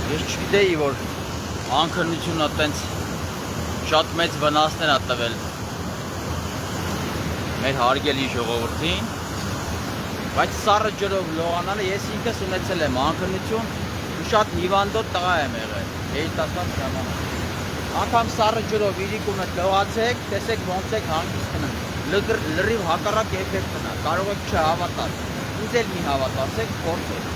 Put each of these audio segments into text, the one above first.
Ես չգիտեի, որ անքնությունը տենց շատ մեծ վնասներ ա տվել մեր հարգելի ժողովրդին, բայց սառը ջրով լողանալը ես ինքս ունեցել եմ անքնություն ու շատ հիվանդոտ տղա եմ եղել երիտասարդ ժամանակ։ Անգամ սառը ջրով իրիկունը լողացեք, տեսեք ոնց եք հանգիստ քնում։ Լրիվ հակառակ էֆեկտն ա, կարող եք չհավատալ։ Ինձ էլ մի հավատացեք, փորձեք։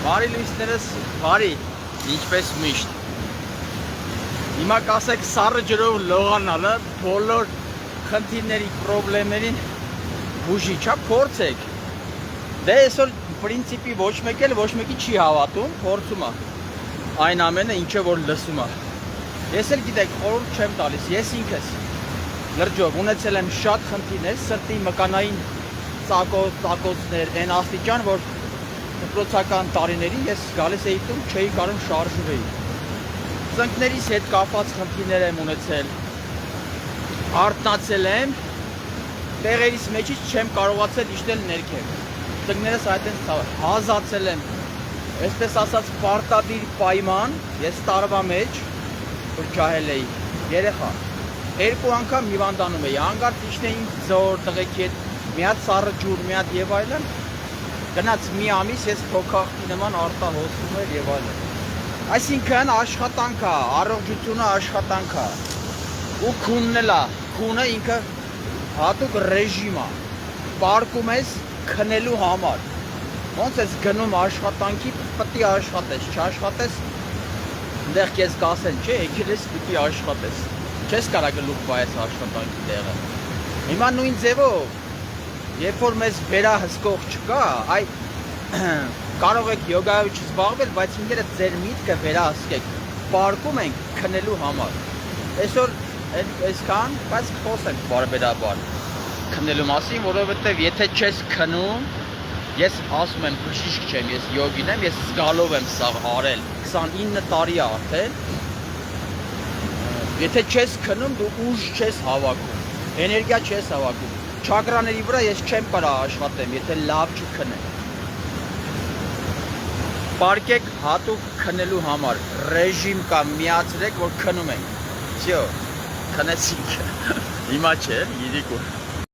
Բարի լույսներս, բարի, ինչպես միշտ։ Հիմա կասեք սառը ջրով լողանալը բոլոր խնդիրների, պրոբլեմներին բուժի, չա փորձեք։ Դե այսօր պրինցիպի ոչ մեկի չի հավատում, փորձում է այն ամենը, ինչը որ լսում է։ Ես էլ գիտեք, խորհուրդ չեմ տալիս, ես ինքս լրջով ունեցել եմ շատ խնդիրներ, սրտի մկանային ծակոցներ, այն աստիճան, որ դպրոցական տարիներին ես գալիս էի տուն, չէի կարող շարժվել։ Ծնկներիս հետ կապված խնդիրներ եմ ունեցել, արթնացել եմ, տեղերիս մեջից չեմ կարողացել իջնել ներքև։ Ծնկներս այդպես հազացել եմ, այսպես ասած պարտադիր պայման, ես տարվա մեջ, որ ջահել էի, երեխա։ Երկու անգամ հիվանդանում էի, հանկարծ իջնեին ձոր, տղեկի հետ, մի հատ սառը ջուր, մի հատ եւ այլն։ Գնաց մի ամիս ես փոքախտի նման արտահոսում էր եւ այլն։ Այսինքն աշխատանք է, առողջությունը աշխատանք է։ Ու քունն էլ է, քունը ինքը հատուկ ռեժիմ է։ Պարկում ես քնելու համար։ Ոնց ես գնում աշխատանքի, պետք է աշխատես, չաշխատես, այնտեղ քեզ կասեն, չէ, եկել ես պետք է աշխատես։ Չես կարող գլուխ բայես աշխատանքի տեղը։ Հիմա նույն ձևով երբ որ մեզ վերահսկող չկա, կարող եք յոգայով չզբաղվել, բայց ինքներդ ձեր միտքը վերահսկեք, պարկում ենք քնելու համար։ Այսօր այսքան, բայց խոսենք բարբերաբար քնելու մասին, որովհետև եթե չես քնում, ես ասում եմ բժիշկ չեմ, ես յոգին եմ, ես զգալով եմ սա արել, 29 տարի է արդեն։ Եթե չես քնում, դու ուժ չես հավաքում, էներգիա չես հավաքում։ Չակրաների վրա ես չեմ կարող աշխատեմ, եթե լավ չքնեմ։ Պարկեք հատուկ քնելու համար, ռեժիմ կա, միացրեք, որ քնում ենք։ Всё, քնեցինք։ Հիմա չէ, իրիկու։